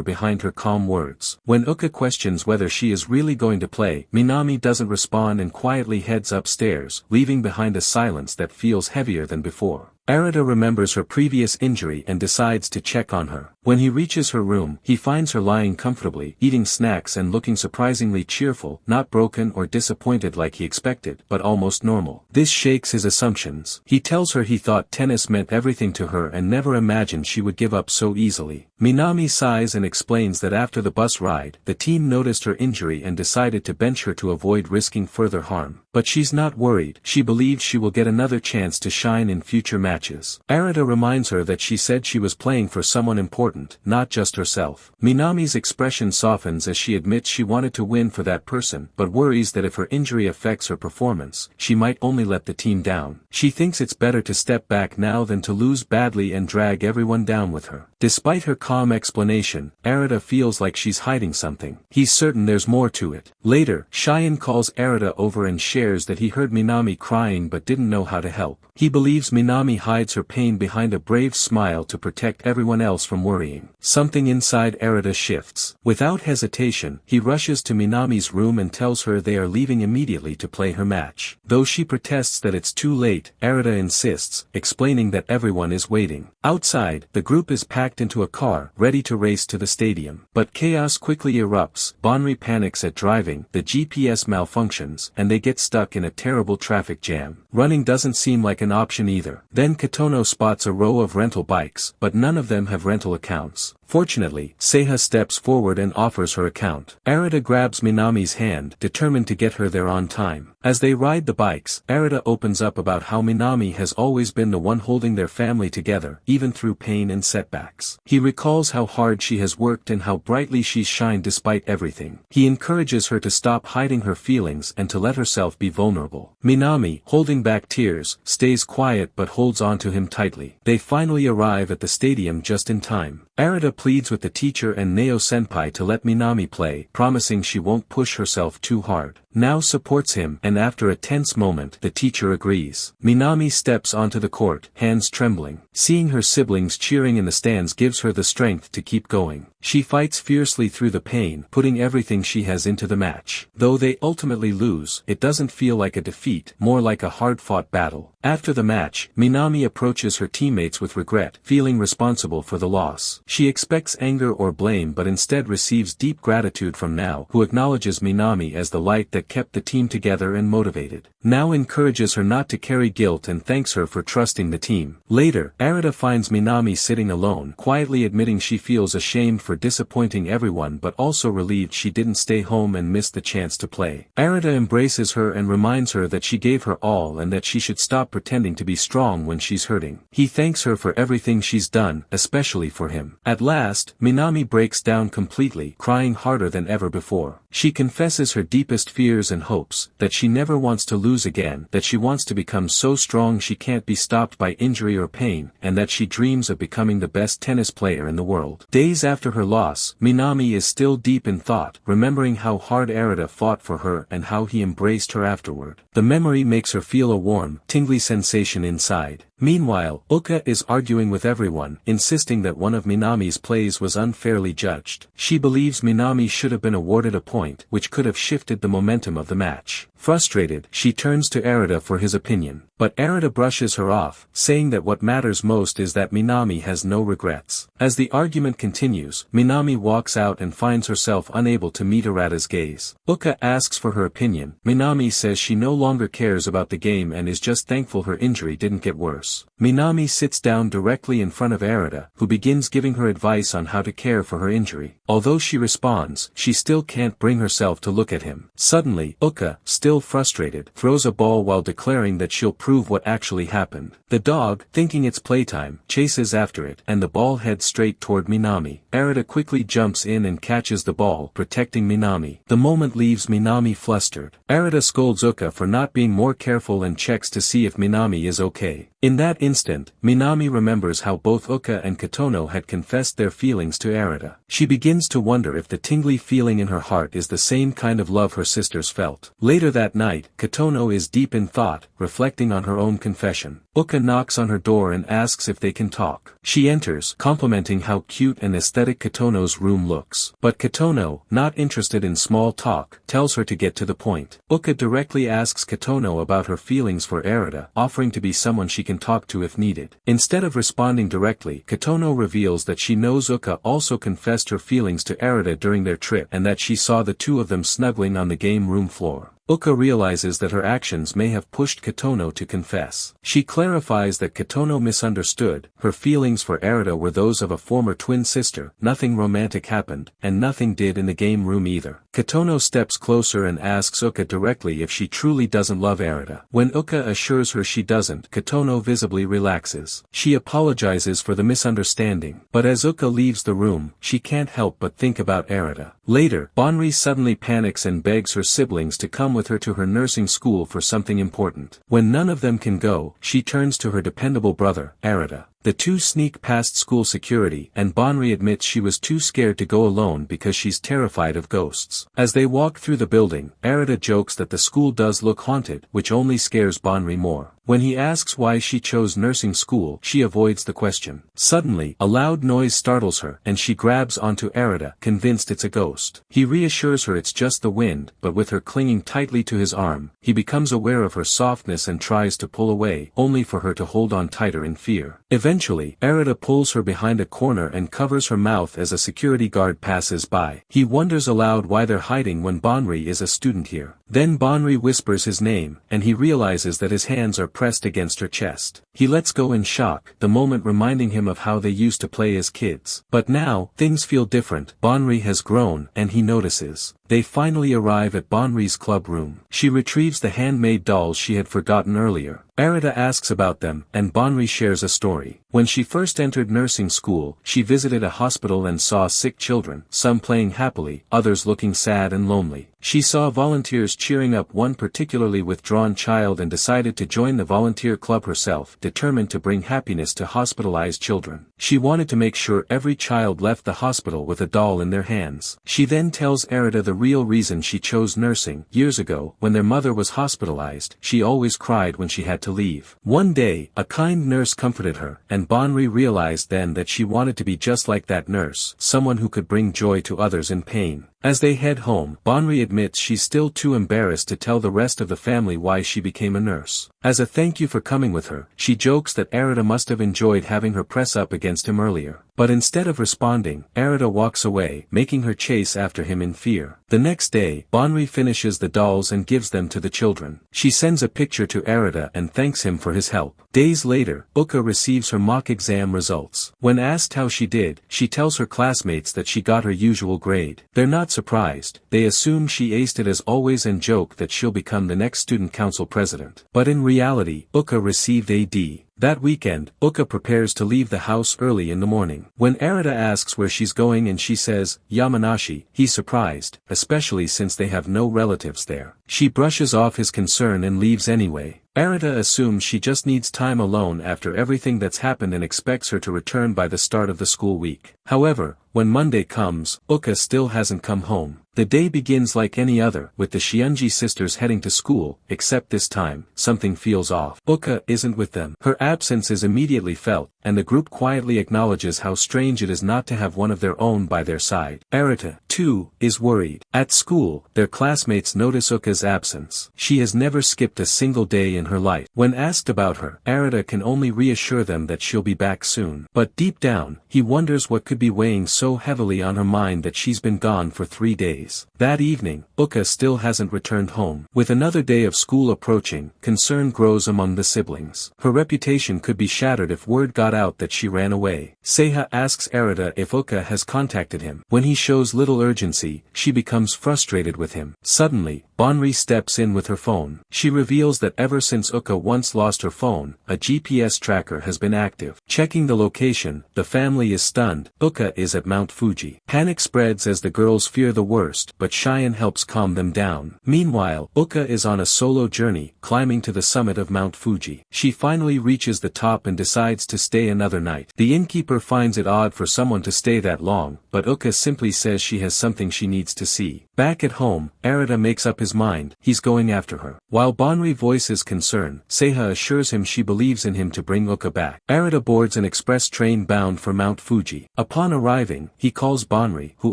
Speaker 1: behind her calm words. When Uka questions whether she is really going to play, Minami doesn't respond and quietly heads upstairs, leaving behind a silence that feels heavier than before. Arata remembers her previous injury and decides to check on her. When he reaches her room, he finds her lying comfortably, eating snacks and looking surprisingly cheerful, not broken or disappointed like he expected, but almost normal. This shakes his assumptions. He tells her he thought tennis meant everything to her and never imagined she would give up so easily. Minami sighs and explains that after the bus ride, the team noticed her injury and decided to bench her to avoid risking further harm. But she's not worried. She believes she will get another chance to shine in future matches. Arata reminds her that she said she was playing for someone important, not just herself. Minami's expression softens as she admits she wanted to win for that person, but worries that if her injury affects her performance, she might only let the team down. She thinks it's better to step back now than to lose badly and drag everyone down with her. Despite her calm explanation, Arata feels like she's hiding something. He's certain there's more to it. Later, Shion calls Arata over and shares that he heard Minami crying but didn't know how to help. He believes Minami hides her pain behind a brave smile to protect everyone else from worrying. Something inside Arata shifts. Without hesitation, he rushes to Minami's room and tells her they are leaving immediately to play her match. Though she protests that it's too late, Arata insists, explaining that everyone is waiting. Outside, the group is packed into a car, ready to race to the stadium. But chaos quickly erupts. Bonri panics at driving, the GPS malfunctions, and they get stuck in a terrible traffic jam. Running doesn't seem like an option either. Then Kotono spots a row of rental bikes, but none of them have rental accounts. Fortunately, Seiha steps forward and offers her account. Arata grabs Minami's hand, determined to get her there on time. As they ride the bikes, Arata opens up about how Minami has always been the one holding their family together, even through pain and setbacks. He recalls how hard she has worked and how brightly she's shined despite everything. He encourages her to stop hiding her feelings and to let herself be vulnerable. Minami, holding back tears, stays quiet but holds on to him tightly. They finally arrive at the stadium just in time. Arata pleads with the teacher and Neo-senpai to let Minami play, promising she won't push herself too hard. Now supports him, and after a tense moment, the teacher agrees. Minami steps onto the court, hands trembling. Seeing her siblings cheering in the stands gives her the strength to keep going. She fights fiercely through the pain, putting everything she has into the match. Though they ultimately lose, it doesn't feel like a defeat, more like a hard-fought battle. After the match, Minami approaches her teammates with regret, feeling responsible for the loss. She expects anger or blame but instead receives deep gratitude from Nao, who acknowledges Minami as the light that kept the team together and motivated. Nao encourages her not to carry guilt and thanks her for trusting the team. Later, Arata finds Minami sitting alone, quietly admitting she feels ashamed for disappointing everyone but also relieved she didn't stay home and miss the chance to play. Arata embraces her and reminds her that she gave her all and that she should stop pretending to be strong when she's hurting. He thanks her for everything she's done, especially for him. him. At last, Minami breaks down completely, crying harder than ever before. She confesses her deepest fears and hopes, that she never wants to lose again, that she wants to become so strong she can't be stopped by injury or pain, and that she dreams of becoming the best tennis player in the world. Days after her loss, Minami is still deep in thought, remembering how hard Arata fought for her and how he embraced her afterward. The memory makes her feel a warm, tingly sensation inside. Meanwhile, Uka is arguing with everyone, insisting that one of Minami's plays was unfairly judged. She believes Minami should have been awarded a point, which could have shifted the momentum of the match. Frustrated, she turns to Arata for his opinion. But Arata brushes her off, saying that what matters most is that Minami has no regrets. As the argument continues, Minami walks out and finds herself unable to meet Arata's gaze. Uka asks for her opinion. Minami says she no longer cares about the game and is just thankful her injury didn't get worse. Minami sits down directly in front of Arata, who begins giving her advice on how to care for her injury. Although she responds, she still can't bring herself to look at him. Suddenly, Uka, still frustrated, throws a ball while declaring that she'll prove what actually happened. The dog, thinking it's playtime, chases after it, and the ball heads straight toward Minami. Arata quickly jumps in and catches the ball, protecting Minami. The moment leaves Minami flustered. Arata scolds Uka for not being more careful and checks to see if Minami is okay. In that instant, Minami remembers how both Uka and Kotono had confessed their feelings to Arata. She begins to wonder if the tingly feeling in her heart is the same kind of love her sisters felt. Later that night, Kotono is deep in thought, reflecting on her own confession. Uka knocks on her door and asks if they can talk. She enters, complimenting how cute and aesthetic Kotono's room looks. But Kotono, not interested in small talk, tells her to get to the point. Uka directly asks Kotono about her feelings for Arata, offering to be someone she can talk to if needed. Instead of responding directly, Kotono reveals that she knows Uka also confessed her feelings to Arata during their trip and that she saw the two of them snuggling on the game room floor. Uka realizes that her actions may have pushed Kotono to confess. She clarifies that Kotono misunderstood, her feelings for Arata were those of a former twin sister, nothing romantic happened, and nothing did in the game room either. Kotono steps closer and asks Uka directly if she truly doesn't love Arata. When Uka assures her she doesn't, Kotono visibly relaxes. She apologizes for the misunderstanding, but as Uka leaves the room, she can't help but think about Arata. Later, Bonri suddenly panics and begs her siblings to come with her to her nursing school for something important. When none of them can go, she turns to her dependable brother, Arata. The two sneak past school security, and Bonri admits she was too scared to go alone because she's terrified of ghosts. As they walk through the building, Arata jokes that the school does look haunted, which only scares Bonri more. When he asks why she chose nursing school, she avoids the question. Suddenly, a loud noise startles her, and she grabs onto Arata, convinced it's a ghost. He reassures her it's just the wind, but with her clinging tightly to his arm, he becomes aware of her softness and tries to pull away, only for her to hold on tighter in fear. Eventually, Arata pulls her behind a corner and covers her mouth as a security guard passes by. He wonders aloud why they're hiding when Bonri is a student here. Then Bonri whispers his name, and he realizes that his hands are pressed against her chest. He lets go in shock, the moment reminding him of how they used to play as kids. But now, things feel different. Bonri has grown, and he notices. They finally arrive at Bonri's club room. She retrieves the handmade dolls she had forgotten earlier. Arata asks about them, and Bonri shares a story. When she first entered nursing school, she visited a hospital and saw sick children, some playing happily, others looking sad and lonely. She saw volunteers cheering up one particularly withdrawn child and decided to join the volunteer club herself, determined to bring happiness to hospitalized children. She wanted to make sure every child left the hospital with a doll in their hands. She then tells Arata the real reason she chose nursing. Years ago, when their mother was hospitalized, she always cried when she had to leave. One day, a kind nurse comforted her, and Bonri realized then that she wanted to be just like that nurse, someone who could bring joy to others in pain. As they head home, Bonri admits she's still too embarrassed to tell the rest of the family why she became a nurse. As a thank you for coming with her, she jokes that Arata must have enjoyed having her press up against him earlier. But instead of responding, Arata walks away, making her chase after him in fear. The next day, Bonri finishes the dolls and gives them to the children. She sends a picture to Arata and thanks him for his help. Days later, Uka receives her mock exam results. When asked how she did, she tells her classmates that she got her usual grade. They're not surprised, they assume she aced it as always and joke that she'll become the next student council president. But in reality, Uka received a D. That weekend, Uka prepares to leave the house early in the morning. When Arata asks where she's going and she says, Yamanashi, he's surprised, especially since they have no relatives there. She brushes off his concern and leaves anyway. Arata assumes she just needs time alone after everything that's happened and expects her to return by the start of the school week. However, when Monday comes, Uka still hasn't come home. The day begins like any other, with the Shiunji sisters heading to school, except this time, something feels off. Uka isn't with them. Her absence is immediately felt, and the group quietly acknowledges how strange it is not to have one of their own by their side. Arata, too, is worried. At school, their classmates notice Uka's absence. She has never skipped a single day in her life. When asked about her, Arata can only reassure them that she'll be back soon. But deep down, he wonders what could be weighing so heavily on her mind that she's been gone for 3 days. That evening, Uka still hasn't returned home. With another day of school approaching, concern grows among the siblings. Her reputation could be shattered if word got out that she ran away. Seiha asks Arata if Uka has contacted him. When he shows little urgency, she becomes frustrated with him. Suddenly, Bonri steps in with her phone. She reveals that ever since Uka once lost her phone, a GPS tracker has been active. Checking the location, the family is stunned. Uka is at Mount Fuji. Panic spreads as the girls fear the worst, but Cheyenne helps calm them down. Meanwhile, Uka is on a solo journey, climbing to the summit of Mount Fuji. She finally reaches the top and decides to stay another night. The innkeeper finds it odd for someone to stay that long, but Uka simply says she has something she needs to see. Back at home, Arata makes up his mind, he's going after her. While Bonri voices concern, Seiha assures him she believes in him to bring Uka back. Arata boards an express train bound for Mount Fuji. Upon arriving, he calls Bonri, who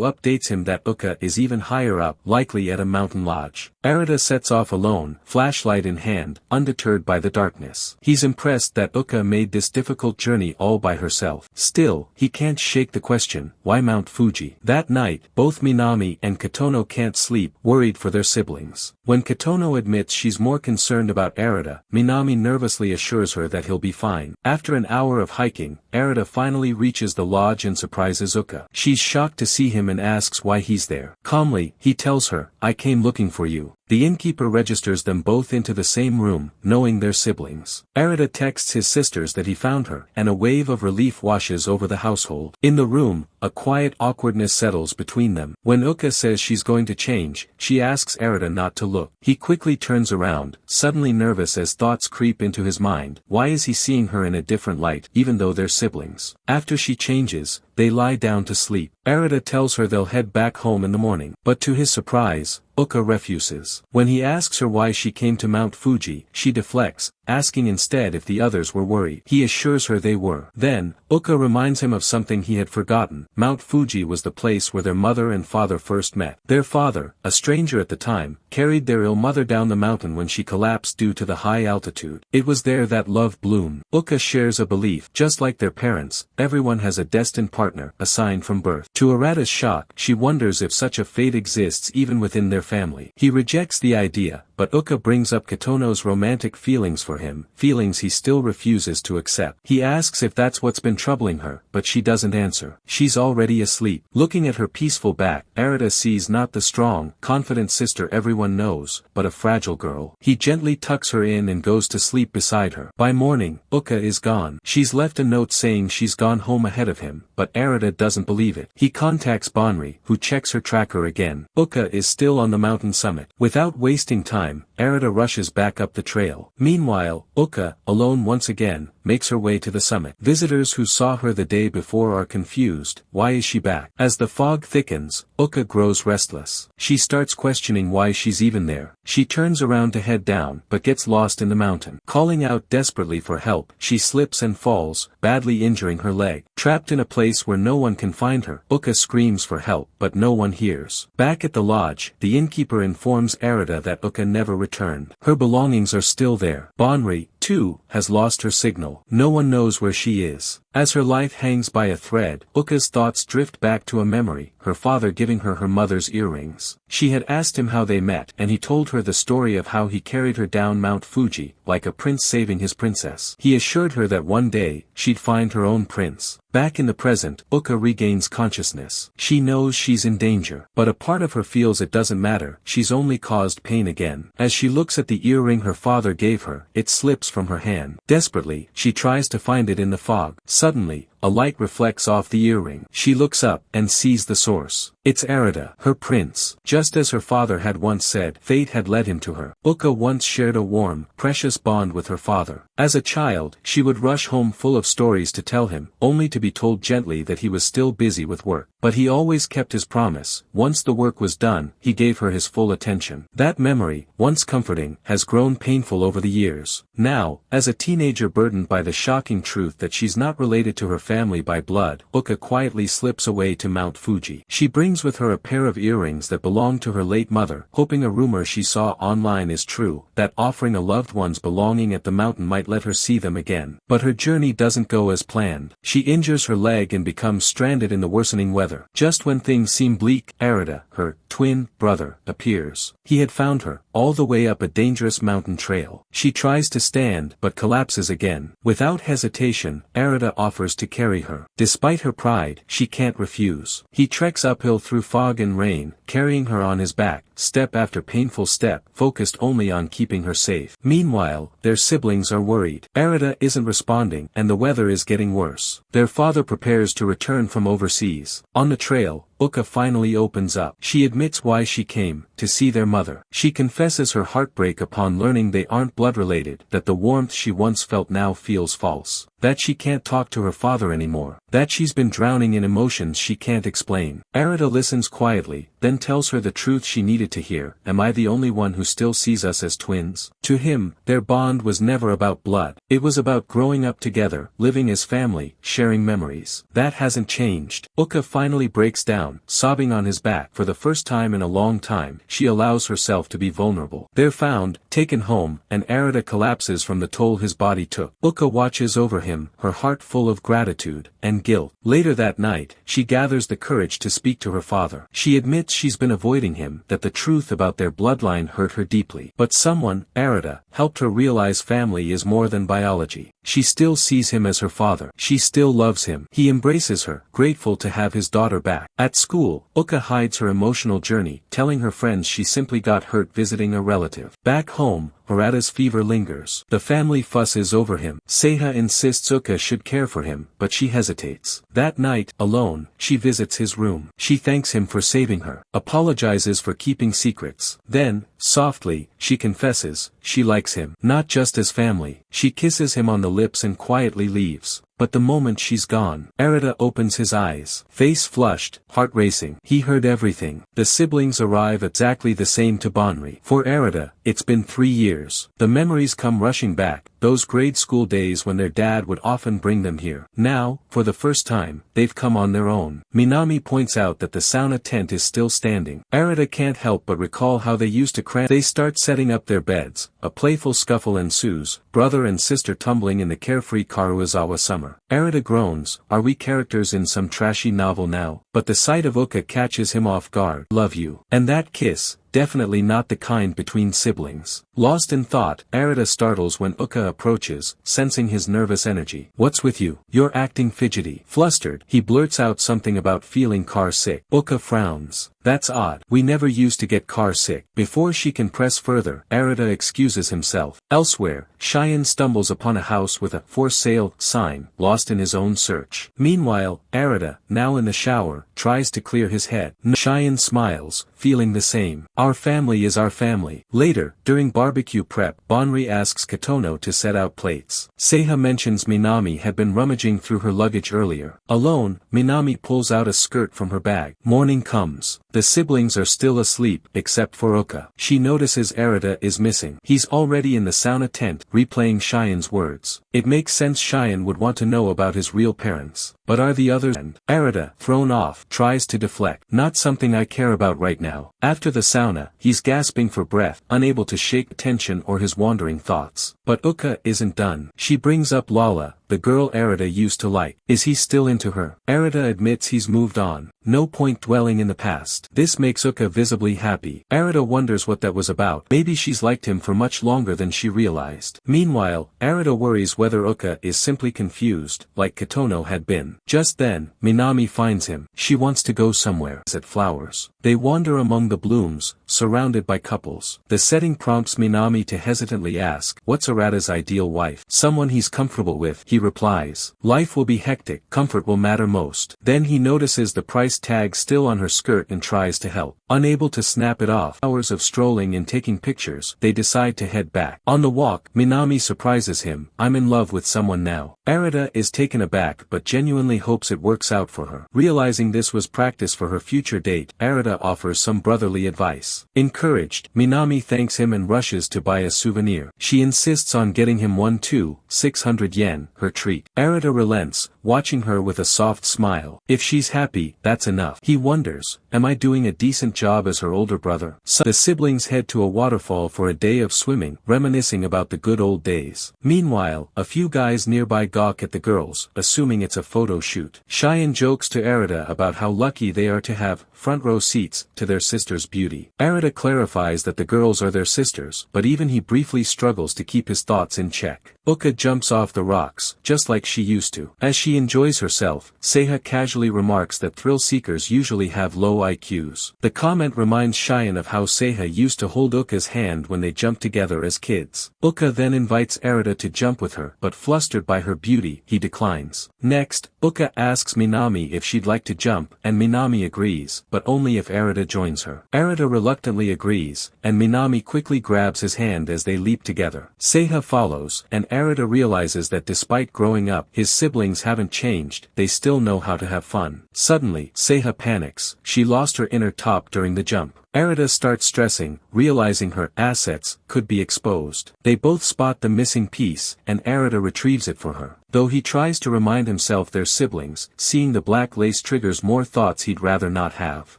Speaker 1: updates him that Uka is even higher up, likely at a mountain lodge. Arata sets off alone, flashlight in hand, undeterred by the darkness. He's impressed that Uka made this difficult journey all by herself. Still, he can't shake the question, why Mount Fuji? That night, both Minami and Kotono can't sleep, worried for their siblings. When Kotono admits she's more concerned about Arata, Minami nervously assures her that he'll be fine. After an hour of hiking, Arata finally reaches the lodge and surprises Uka. She's shocked to see him and asks why he's there. Calmly, he tells her, I came looking for you. The innkeeper registers them both into the same room, knowing they're siblings. Arata texts his sisters that he found her, and a wave of relief washes over the household. In the room, a quiet awkwardness settles between them. When Uka says she's going to change, she asks Arata not to look. He quickly turns around, suddenly nervous as thoughts creep into his mind. Why is he seeing her in a different light, even though they're siblings? After she changes, they lie down to sleep. Arata tells her they'll head back home in the morning. But to his surprise, Uka refuses. When he asks her why she came to Mount Fuji, she deflects, asking instead if the others were worried. He assures her they were. Then, Uka reminds him of something he had forgotten. Mount Fuji was the place where their mother and father first met. Their father, a stranger at the time, carried their ill mother down the mountain when she collapsed due to the high altitude. It was there that love bloomed. Uka shares a belief, just like their parents, everyone has a destined partner, assigned from birth. To Arata's shock, she wonders if such a fate exists even within their family. He rejects the idea, but Uka brings up Kotono's romantic feelings for him, feelings he still refuses to accept. He asks if that's what's been troubling her, but she doesn't answer. She's already asleep. Looking at her peaceful back, Arata sees not the strong, confident sister everyone knows, but a fragile girl. He gently tucks her in and goes to sleep beside her. By morning, Uka is gone. She's left a note saying she's gone home ahead of him, but Arata doesn't believe it. He contacts Bonri, who checks her tracker again. Uka is still on the mountain summit. Without wasting time, Arata rushes back up the trail. Meanwhile, Uka, alone once again, makes her way to the summit. Visitors who saw her the day before are confused. Why is she back? As the fog thickens, Uka grows restless. She starts questioning why she's even there. She turns around to head down, but gets lost in the mountain. Calling out desperately for help, she slips and falls, badly injuring her leg. Trapped in a place where no one can find her, Uka screams for help, but no one hears. Back at the lodge, the innkeeper informs Arata that Uka never returned. Her belongings are still there. Bonri, too, has lost her signal. No one knows where she is. As her life hangs by a thread, Uka's thoughts drift back to a memory, her father giving her mother's earrings. She had asked him how they met, and he told her the story of how he carried her down Mount Fuji, like a prince saving his princess. He assured her that one day, she'd find her own prince. Back in the present, Uka regains consciousness. She knows she's in danger, but a part of her feels it doesn't matter, she's only caused pain again. As she looks at the earring her father gave her, it slips from her hand. Desperately, she tries to find it in the fog. Suddenly, a light reflects off the earring. She looks up, and sees the source. It's Arata, her prince. Just as her father had once said, fate had led him to her. Uka once shared a warm, precious bond with her father. As a child, she would rush home full of stories to tell him, only to be told gently that he was still busy with work. But he always kept his promise. Once the work was done, he gave her his full attention. That memory, once comforting, has grown painful over the years. Now, as a teenager burdened by the shocking truth that she's not related to her family by blood, Uka quietly slips away to Mount Fuji. She brings with her a pair of earrings that belonged to her late mother, hoping a rumor she saw online is true, that offering a loved one's belonging at the mountain might let her see them again. But her journey doesn't go as planned. She injures her leg and becomes stranded in the worsening weather. Just when things seem bleak, Arata, her twin brother, appears. He had found her, all the way up a dangerous mountain trail. She tries to stand, but collapses again. Without hesitation, Arata offers to carry her. Despite her pride, she can't refuse. He treks uphill through fog and rain, carrying her on his back, step after painful step, focused only on keeping her safe. Meanwhile, their siblings are worried. Arata isn't responding, and the weather is getting worse. Their father prepares to return from overseas. On the trail, Uka finally opens up. She admits why she came, to see their mother. She confesses her heartbreak upon learning they aren't blood-related, that the warmth she once felt now feels false, that she can't talk to her father anymore, that she's been drowning in emotions she can't explain. Arata listens quietly, then tells her the truth she needed to hear. Am I the only one who still sees us as twins? To him, their bond was never about blood. It was about growing up together, living as family, sharing memories. That hasn't changed. Uka finally breaks down, sobbing on his back. For the first time in a long time, she allows herself to be vulnerable. They're found, taken home, and Arata collapses from the toll his body took. Uka watches over him, her heart full of gratitude and guilt. Later that night, she gathers the courage to speak to her father. She admits she's been avoiding him, that the truth about their bloodline hurt her deeply. But someone, Arata, helped her realize family is more than biology. She still sees him as her father. She still loves him. He embraces her, grateful to have his daughter back. At school, Uka hides her emotional journey, telling her friends she simply got hurt visiting a relative. Back home, Arata's fever lingers. The family fusses over him. Seiha insists Uka should care for him, but she hesitates. That night, alone, she visits his room. She thanks him for saving her, apologizes for keeping secrets. Then, softly, she confesses, she likes him. Not just as family. She kisses him on the lips and quietly leaves. But the moment she's gone, Arata opens his eyes, face flushed, heart racing. He heard everything. The siblings arrive exactly the same to Bonri. For Arata, it's been 3 years. The memories come rushing back, those grade school days when their dad would often bring them here. Now, for the first time, they've come on their own. Minami points out that the sauna tent is still standing. Arata can't help but recall how they used to cram. They start setting up their beds. A playful scuffle ensues, brother and sister tumbling in the carefree Karuizawa summer. Arata groans, are we characters in some trashy novel now? But the sight of Uka catches him off guard. Love you. And that kiss, definitely not the kind between siblings. Lost in thought, Arata startles when Uka approaches, sensing his nervous energy. What's with you? You're acting fidgety. Flustered, he blurts out something about feeling car sick. Uka frowns. That's odd. We never used to get car sick. Before she can press further, Arata excuses himself. Elsewhere, Shion stumbles upon a house with a for sale sign, lost in his own search. Meanwhile, Arata, now in the shower, tries to clear his head. Shion smiles, feeling the same. Our family is our family. Later, during barbecue prep, Bonri asks Katono to set out plates. Seiha mentions Minami had been rummaging through her luggage earlier. Alone, Minami pulls out a skirt from her bag. Morning comes. The siblings are still asleep, except for Uka. She notices Arata is missing. He's already in the sauna tent, replaying Shion's words. It makes sense Shion would want to know about his real parents. But are the others? And Arata, thrown off, tries to deflect. Not something I care about right now. After the sauna, he's gasping for breath, unable to shake tension or his wandering thoughts. But Uka isn't done. She brings up Lala, the the girl Arata used to like. Is he still into her? Arata admits he's moved on. No point dwelling in the past. This makes Uka visibly happy. Arata wonders what that was about. Maybe she's liked him for much longer than she realized. Meanwhile, Arata worries whether Uka is simply confused, like Kotono had been. Just then, Minami finds him. She wants to go somewhere. At flowers. They wander among the blooms, surrounded by couples. The setting prompts Minami to hesitantly ask, what's Arata's ideal wife? Someone he's comfortable with, he replies. Life will be hectic, comfort will matter most. Then he notices the price tag still on her skirt and tries to help. Unable to snap it off, hours of strolling and taking pictures, they decide to head back. On the walk, Minami surprises him. I'm in love with someone now. Arata is taken aback but genuinely hopes it works out for her. Realizing this was practice for her future date, Arata offers some brotherly advice. Encouraged, Minami thanks him and rushes to buy a souvenir. She insists on getting him one too, 600 yen, her treat. Arata relents, watching her with a soft smile. If she's happy, that's enough. He wonders, am I doing a decent job as her older brother? So the siblings head to a waterfall for a day of swimming, reminiscing about the good old days. Meanwhile, a few guys nearby gawk at the girls, assuming it's a photo shoot. Shion jokes to Arata about how lucky they are to have front row seats to their sister's beauty. Arata clarifies that the girls are their sisters, but even he briefly struggles to keep his thoughts in check. Uka jumps off the rocks, just like she used to. As she enjoys herself, Seiha casually remarks that thrill seekers usually have low IQs. The comment reminds Shion of how Seiha used to hold Uka's hand when they jumped together as kids. Uka then invites Arata to jump with her, but flustered by her beauty, he declines. Next, Uka asks Minami if she'd like to jump, and Minami agrees, but only if Arata joins her. Arata reluctantly agrees, and Minami quickly grabs his hand as they leap together. Seiha follows, and Arata realizes that despite growing up, his siblings haven't changed, they still know how to have fun. Suddenly, Seiha panics. She lost her inner top during the jump. Arata starts stressing, realizing her assets could be exposed. They both spot the missing piece, and Arata retrieves it for her. Though he tries to remind himself they're siblings, seeing the black lace triggers more thoughts he'd rather not have.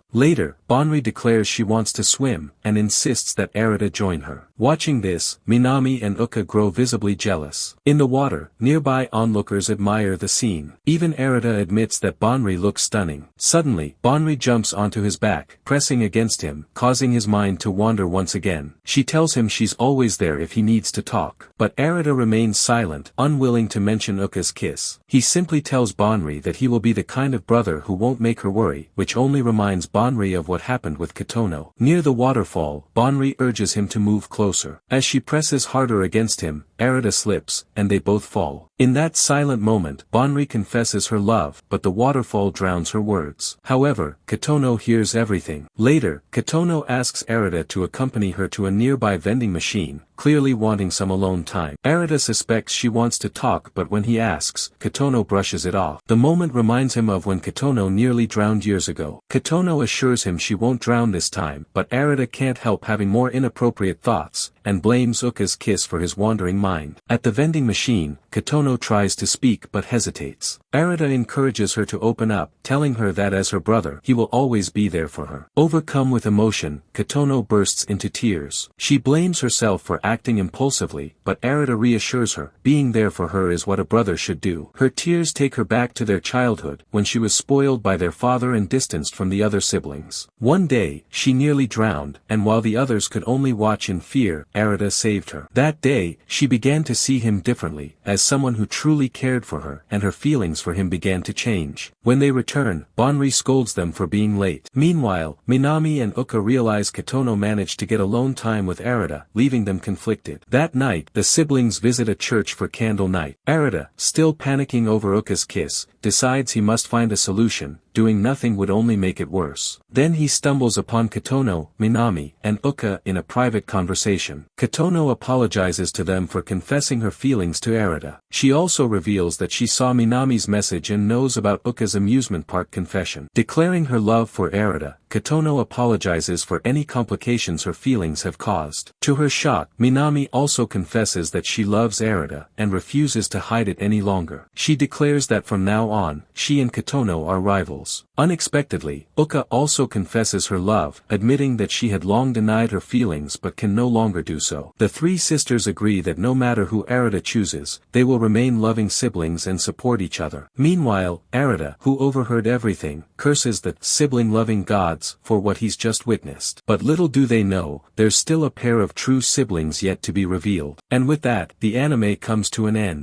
Speaker 1: Later, Bonri declares she wants to swim, and insists that Arata join her. Watching this, Minami and Uka grow visibly jealous. In the water, nearby onlookers admire the scene. Even Arata admits that Bonri looks stunning. Suddenly, Bonri jumps onto his back, pressing against him, causing his mind to wander once again. She tells him she's always there if he needs to talk. But Arata remains silent, unwilling to mention Uka's kiss. He simply tells Bonri that he will be the kind of brother who won't make her worry, which only reminds Bonri of what happened with Kotono. Near the waterfall, Bonri urges him to move closer. As she presses harder against him, Arata slips, and they both fall. In that silent moment, Bonri confesses her love, but the waterfall drowns her words. However, Kotono hears everything. Later, Kotono asks Arata to accompany her to a nearby vending machine, clearly wanting some alone time. Arata suspects she wants to talk, but when he asks, Kotono brushes it off. The moment reminds him of when Kotono nearly drowned years ago. Kotono assures him she won't drown this time, but Arata can't help having more inappropriate thoughts, and blames Uka's kiss for his wandering mind. At the vending machine, Kotono tries to speak but hesitates. Arata encourages her to open up, telling her that as her brother, he will always be there for her. Overcome with emotion, Kotono bursts into tears. She blames herself for acting impulsively, but Arata reassures her, being there for her is what a brother should do. Her tears take her back to their childhood, when she was spoiled by their father and distanced from the other siblings. One day, she nearly drowned, and while the others could only watch in fear, Arata saved her. That day, she began to see him differently, as someone who truly cared for her, and her feelings for him began to change. When they return, Bonri scolds them for being late. Meanwhile, Minami and Uka realize Kotono managed to get alone time with Arata, leaving them conflicted. That night, the siblings visit a church for candle night. Arata, still panicking over Uka's kiss, decides he must find a solution. Doing nothing would only make it worse. Then he stumbles upon Kotono, Minami, and Uka in a private conversation. Kotono apologizes to them for confessing her feelings to Arata. She also reveals that she saw Minami's message and knows about Uka's amusement park confession. Declaring her love for Arata, Kotono apologizes for any complications her feelings have caused. To her shock, Minami also confesses that she loves Arata, and refuses to hide it any longer. She declares that from now on, she and Kotono are rivals. rivals. Unexpectedly, Uka also confesses her love, admitting that she had long denied her feelings but can no longer do so. The three sisters agree that no matter who Arata chooses, they will remain loving siblings and support each other. Meanwhile, Arata, who overheard everything, curses the sibling-loving gods for what he's just witnessed. But little do they know, there's still a pair of true siblings yet to be revealed. And with that, the anime comes to an end.